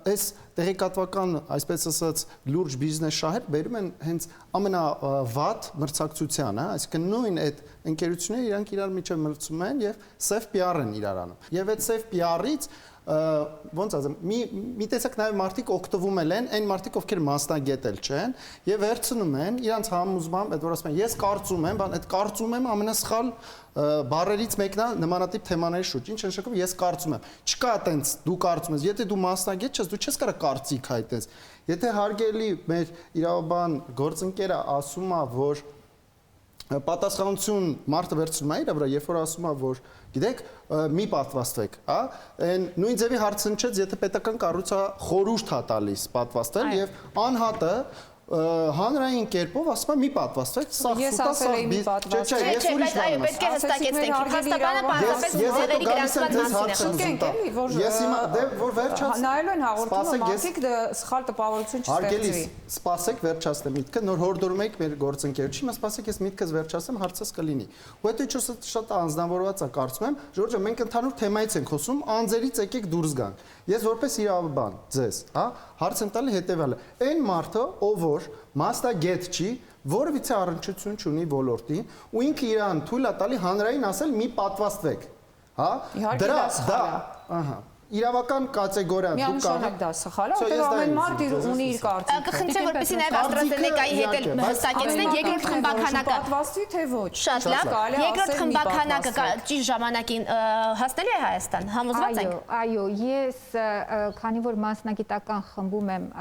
այս տեղեկատվական, այսպես ասած, լուրջ բիզնես շահեր բերում են հենց ամենավատ մրցակցությանը, այսինքն նույն այդ ընկերությունները իրանք իրար միջև մրցում են եւ սև PR են իրար անում։ Եվ այդ սև PR-ից ոնց ասեմ, մի տեսակ նաև մարդիկ օգտվում են, այն մարդիկ, ովքեր մասնագետել չեն, եւ վերցնում են իրանց համոզմամբ, այդ որ ասում են, ես կարծում եմ, այդ կարծում եմ ամենասխալ բառերից մեկն է նմանատիպ թեմաների շուրջ։ Ինչ նշանակում ես կարծում եմ։ Չկա այտենց դու կարծում ես, եթե դու մասնագետ ես, դու չես կարող կարծիք հայտես։ Եթե հարգելի մեր իրավաբան գործընկերը ասում է, որ պատասխանություն մարդը վերցնում է իր վրա, երբ որ ասում է, որ գիտեք, մի պատվաստվեք, հա, այն նույն ձևի հարցը նչեց, եթե պետական կառույցը խորհուրդ է տալիս պատվաստել եւ անհատը հանրային կերպով ասում է մի պատվաստվեք, սա սուտա, սա բիզ, չէ, ես ուրիշ բան եմ։ Պետք է հստակեցնենք, փաստաբանը պարզապես ձևերի գրանցման մասին է։ Ես հիմա որ վերջացնեմ։ Նայելու են հաղորդումը, մարդիկ սխալ տպավորություն Հարգելի, չստեղծվի։ սպասեք վերջացնեմ միտքը, նոր հորդորում եք մեր գործընկերոջի, հիմա սպասեք ես միտքս վերջացնեմ, հարցս կլինի։ Ու հետո շատ անձնավորված է, կարծում եմ, Ժորժը, մենք ընդհանուր թեմայից ենք խոսում, անձերից եկեք դուրս գանք։ Ես որպես իրավաբան, ձեզ, հա, հարց եմ տալի հետևյալը։ Այն մարդը, ով որ մասնագետ չի, որևիցե առնչություն չունի ոլորտին, ու ինքը իրան թույլ է տալի հանրային ասել մի պատվաստվեք, հա։ Դրա, ահա, իրավական կատեգորիա դուք կարող դա սխալ է, որտեղ ամեն մարդ ունի իր կարծիքը։ Կխնդրեմ, որպեսզի նաև AstraZeneca-ի հետ էլ հստակեցնենք երկրորդ խմբականակը։ Պատվաստի թե ոչ։ Շատ լավ։ Երկրորդ խմբականակը ճիշտ ժամանակին հասնելի է Հայաստան, համոզված եք։ Այո, ես քանի որ մասնագիտական խմբում եմ,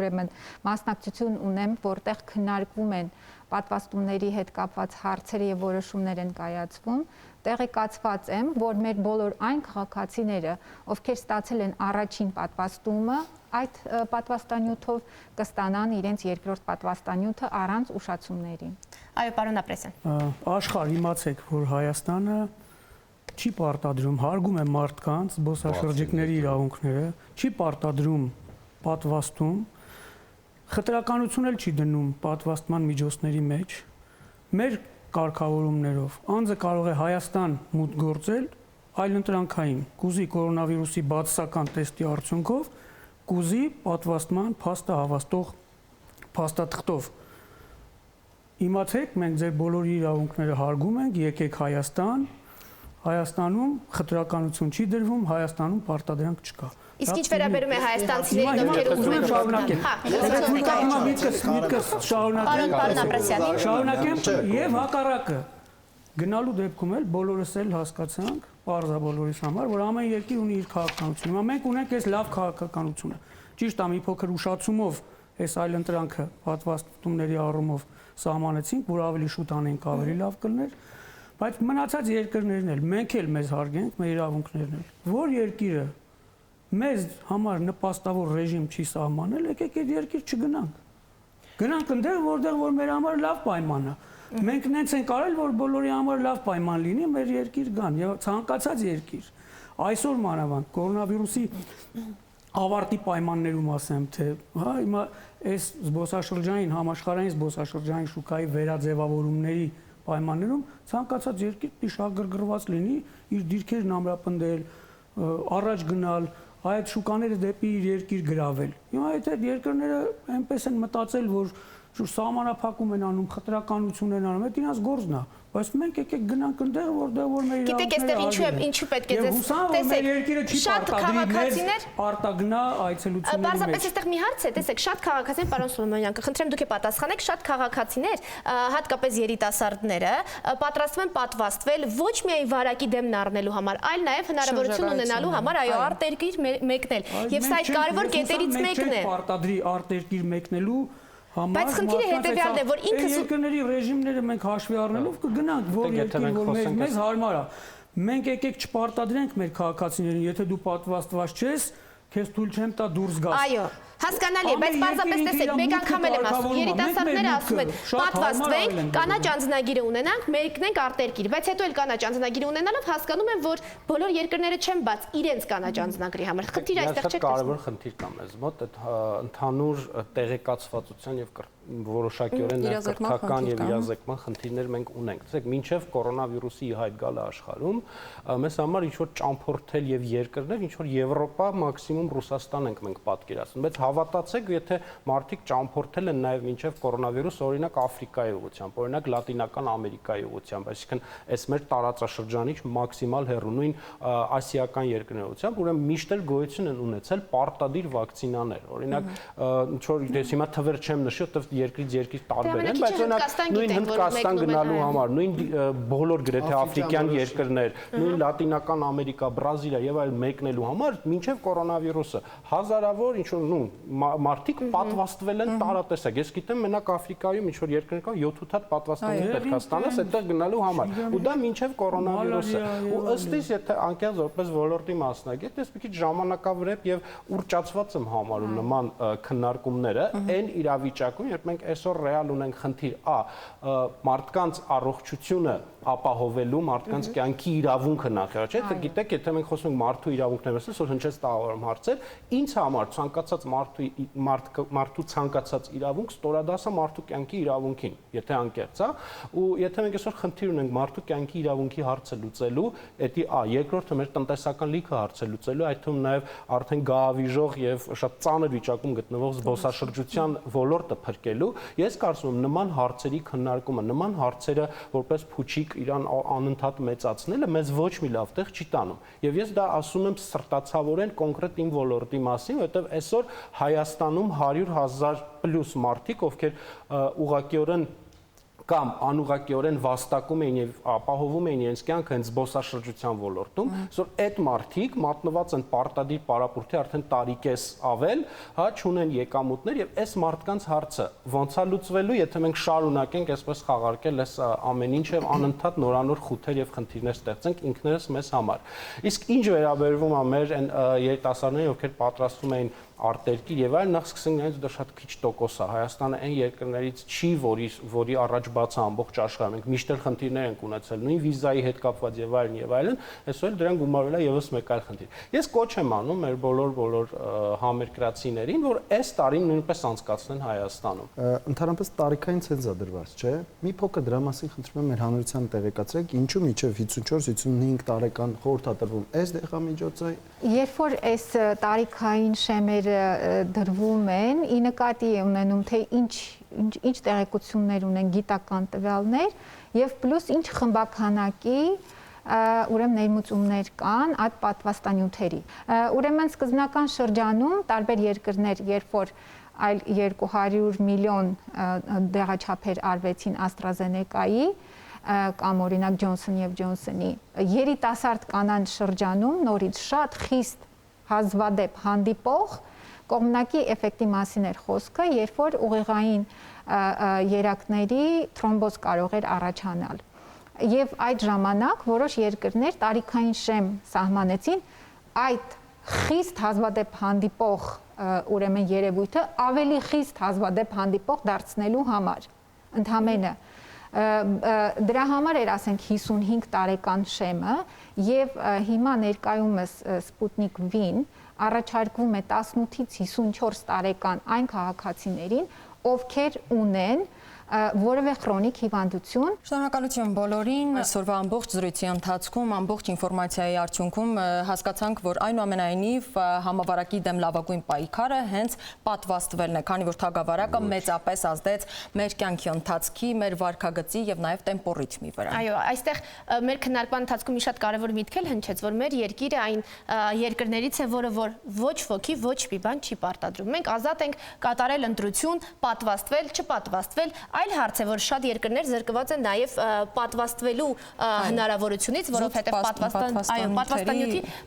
ուրեմն մասնակցություն ունեմ, որտեղ քննարկվում են պատվաստումների հետ կապված հարցեր եւ որոշումներ են կայացվում, տեղեկացված եմ, որ մեր բոլոր այն քաղաքացիները, ովքեր ստացել են առաջին պատվաստումը, այդ պատվաստանյութով կստանան իրենց երկրորդ պատվաստանյութը առանց ուշացումների։ Այո, պարոն Ապրեսյան։ Աշխարհ, իմացեք, որ Հայաստանը չի պարտադրում, հարգում է մարդկանց, զբոսաշրջիկների իրավունքները, չի պարտադրում պատվաստում, խտրականություն էլ չի դնում պատվաստման միջոցների մեջ։ Մեր կարգավորումներով անձը կարող է Հայաստան մուտք գործել այլընտրանքային, կուզի կորոնավիրուսի բացասական տեստի արդյունքով, կուզի պատվաստման փաստը հավաստող փաստաթղթով։ Իմացեք, մենք ձեր բոլորի իրավունքները հարգում ենք, եկեք Հայաստան, Հայաստանում խտրականություն չի դրվում, Հայաստանում պարտադրանք չկա։ Իսկ ինչ վերաբերում է հայաստանցիներին, ովքեր ուզում են շարունակեմ եւ հակառակը գնալու դեպքում էլ բոլորս էլ հասկացանք, բարձա բոլորիս համար, որ ամեն երկիր ունի իր քաղաքականությունը։ Հիմա մենք ունենք այս լավ քաղաքականությունը։ Ճիշտ է, մի փոքր ուշացումով այս այլընտրանքը պատվաստումների առումով սահմանեցինք, որ ավելի շուտ անենք, ավելի լավ կլներ, բայց մնացած երկրներն էլ մենք էլ մեզ հարգենք, մեր իրավունքներն էլ։ Որ երկիրը մեզ համար նպաստավոր ռեժիմ չի սահմանել, եկեք այդ երկիր չգնանք։ Գնանք այնտեղ, որտեղ որ մեր համար լավ պայման է։ Մենք նենց ենք արել, որ բոլորի համար լավ պայման լինի, մեր երկիր գան եւ ցանկացած երկիր։ Այսօր մանավանդ կորոնավիրուսի ավարտի պայմաններում ասեմ, թե հա հիմա այս զբոսաշրջային համաշխարհային զբոսաշրջային շուկայի վերաձևավորումների պայմաններում ցանկացած երկիր պիտի շահագրգռված լինի, իր դիրքերն ամրապնդել, առաջ գնալ, այդ շուկաները դեպի իր երկիր գրավել։ Հիմա այդ երկրները այնպես են մտածել, որ սահմանափակում են անում, խտրականություն են անում, այդ իրաց գործն է, բայց մենք եկեք գնանք այնտեղ, որտեղ որ մեր իրավունքները ինչու պետք է ձեզ տեսեք, երկիրը չի պարտադրի մեզ արտագնա այցելությունների մեջ։ Պարզապես այստեղ մի հարց է, տեսեք, շատ քաղաքացիներ, պարոն Սոլոմոնյան, կխնդրեմ դուք պատասխանեք, շատ քաղաքացիներ, հատկապես երիտասարդները, պատրաստվում են պատվաստվել ոչ միայն վարակի դեմն առնելու համար, այլ նաև հնարավորություն ունենալու համար, այո, արտերկիր մեկնել։ Եվ սա այդ կարևոր կետերից մեկն է։ Պարտադրի արտերկիր մեկնելու Բայց խնդիրը հետևյալն է, որ ինքը երկրների ռեժիմները մենք հաշվի առնելով կգնանք, որ երկիր, որ մեզ հարմար է։ Մենք եկեք չպարտադրենք մեր քաղաքացիներին, եթե դու պատվաստված չես, քեզ թույլ չեմ տա դուրս գաս։ Այո, հասկանալի է, բայց պարզապես տեսեք, մեկ անգամ էլ եմ ասում, երիտասարդները ասում են, պատվաստվենք, կանաչ անձնագիրը ունենանք, մեկնենք արտերկիր, բայց հետո էլ կանաչ անձնագիրը ունենալով հասկանում են, որ բոլոր երկրները չեն բաց իրենց կանաչ անձնագրի համար։ Խնդիրը այստեղ չէ։ Կարևոր խնդիր կա մեզ մոտ, այդ ընդհանուր տեղեկացվածության եւ որոշակիորեն կրթական եւ իրազեկման խնդիրներ մենք ունենք։ Տեսեք, մինչեւ կորոնավիրուսի հայտ գալը աշխարհում մեզ համար ինչ որ ճամփորդել եւ երկրներ, ինչ որ Եվրոպա, մաքսիմում Ռուսաստան ենք մենք պատկերացնում, բայց հավատացեք, եթե մարդիկ ճամփորդել են նաեւ մինչեւ կորոնավիրուս, օրինակ Աֆրիկայի ուղղությամբ, օրինակ Լատինական Ամերիկայի ուղղությամբ, այսինքն այս մեր տարածաշրջանից մաքսիմալ հեռու նույն ասիական երկրների ուղղությամբ, ուրեմն միշտ էլ գոյություն են ունեցել պարտադիր վակցինաներ։ Օրինակ, ինչ որ ես հիմա թվեր չեմ նշի, որտեղ երկրից երկիր տարբեր են, բայց օրինակ նույն Հնդկաստան գնալու համար, նույն բոլոր գրեթե աֆրիկյան երկրներ, նույն Լատինական Ամերիկա, Բրազիլիա եւ այլ մեկնելու համար մինչեւ կորոնավիրուսը հազարավոր ինչ որ մարդիկ պատվաստվել են տարատեսակ։ Ես գիտեմ մենակ Աֆրիկայում ինչ որ երկրներ կան 7-8 հատ պատվաստաններ պետք է ստանաս այդտեղ գնալու համար։ Ու դա մինչեւ կորոնավիրուսը։ Ու ըստ իս եթե անկյալ որպես ոլորտի մասնագետ, ես մի քիչ ժամանակավրեպ եւ ուռճացված եմ համարում նման քննարկումները այն իրավիճակում, երբ մենք այսօր ռեալ ունենք խնդիր մարդկանց առողջությունը ապահովելու, մարդկանց կյանքի իրավունքը նախարար, չէ՞, թե գիտեք, եթե մենք խոսում ենք մարդու իրավունքներից, այսօր հնչեց տաղավարում հարցեր, ինձ համար ցանկացած մարդու ցանկացած իրավունք ստորադասը մարդու կյանքի իրավունքին, եթե անկեղծ է, ու եթե մենք այսօր խնդիր ունենք մարդու կյանքի իրավունքի հարցը լուծելու, դա երկրորդը մեր տնտեսական լիքը հարցը լուծելու, այդ թվում նաև արդեն գահավիժող եւ շատ ծանր վիճակում գտնվող զբոսաշրջության ոլորտը փրկելու, ես կարծում եմ նման հարցերի քննարկումը, նման հարցերը որպես փուչիկ իրան անընդհատ մեծացնելը մեզ ոչ մի լավ տեղ չի տանում։ Եվ ես դա ասում եմ սրտացավորեն կոնկրետ իմ ոլորտի մասին, որովհետև այսօր Հայաստանում 100,000 պլյուս մարդիկ, ովքեր ուղղակիորեն կամ անուղղակիորեն վաստակում էին եւ ապահովում էին իրենց կյանքը հենց զբոսաշրջության ոլորտում, այսօր այդ մարդիկ մատնված են պարտադիր պարապուրդի արդեն տարիքես ավել, չունեն եկամուտներ եւ այս մարդկանց հարցը ոնց է լուծվելու, եթե մենք շարունակենք այսպես խաղարկել այս ամեն ինչը եւ անընդհատ նորանոր խութեր եւ խնդիրներ ստեղծենք ինքներս մեզ համար։ Իսկ ինչ վերաբերվում է մեր այն երիտասարդներին, ովքեր պատրաստվում էին արտերկիր եւ այլն, նախ սկսենք նայել դա շատ քիչ տոկոս է։ Հայաստանը այն երկրներից չի, որի առաջ բաց է ամբողջ աշխարհում։ Մենք միշտ էլ խնդիրներ ենք ունեցել, նույն վիզայի հետ կապված եւ այլն, այսօր դրան գումարվել է եւս մեկ այլ խնդիր։ Ես կոչ եմ անում մեր բոլոր համերկրացիներին, որ այս տարին նույնպես անցկացնեն Հայաստանում։ Ընդհանրապես տարիքային ցենզա դրված, չէ՞։ Մի փոքր դրա մասին խնդրում եմ մեր հանրության տեղեկացրեք, ինչու միջև 54-55 տարեկան խորհրդատրվում այս դեղամիջոցը։ Երբ որ այս տարիքային շեմերը դրվում են, ի նկատի է ունենում, թե ինչ տեղեկություններ ունեն գիտական տվյալներ եւ պլյուս ինչ խմբականակի ուրեմն ներմուծումներ կան այդ պատվաստանյութերի։ Ուրեմն սկզբնական շրջանում տարբեր երկրներ, երբ որ այլ 200 միլիոն դեղաչափեր արվեցին AstraZeneca-ի կամ օրինակ Johnson & Johnson-ի, երիտասարդ կանանց շրջանում նորից շատ խիստ հազվադեպ հանդիպող կողմնակի էֆեկտի մասին էր խոսքը, երբ որ ուղեղային երակների թրոմբոզ կարող էր առաջանալ։ Եվ այդ ժամանակ որոշ երկրներ տարիքային շեմ սահմանեցին այդ խիստ հազվադեպ հանդիպող ուրեմն երևույթը ավելի խիստ հազվադեպ հանդիպող դարձնելու համար։ Ընդհանրապես դրա համար էր ասենք 55 տարեկան շեմը եւ հիմա ներկայումս Sputnik V-ն առաջարկվում է 18-ից 54 տարեկան այն քաղաքացիներին, ովքեր ունեն որևէ քրոնիկ հիվանդություն։ Շնորհակալություն բոլորին։ Այսօրվա ամբողջ զրույցի ընթացքում, ամբողջ ինֆորմացիայի արդյունքում հասկացանք, որ այնուամենայնիվ համավարակի դեմ լավագույն պայքարը հենց պատվաստվելն է, քանի որ թագավարակը մեծապես ազդեց մեր կյանքի ընթացքի, մեր վարքագծի եւ նաեւ տեմպոռիթմի վրա։ Այո, այստեղ մեր քննարկման ընթացքում մի շատ կարևոր միտք էլ հնչեց, որ մեր երկիրը այն երկրներից է, որը որ ոչ ոքի ոչ մի բան չի պարտադրում։ Մենք ազատ ենք կատարել ընտրություն, պատվաստվել, չպատվաստվել, այլ հարց է, որ շատ երկրներ զրկված են նաև պատվաստվելու հնարավորությունից, որովհետև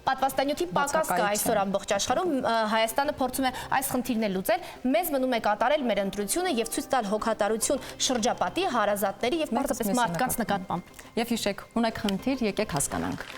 պատվաստանյութի պակաս կա այսօր ամբողջ աշխարհում, Հայաստանը փորձում է այս խնդիրն լուծել, մեզ մնում է կատարել մեր ընտրությունը եւ ցույց տալ հոգատարություն շրջապատի, հարազատների եւ պարզապես մարդկանց նկատմամբ։ Եվ հիշեք, ունեք խնդիր, եկեք հասկանանք։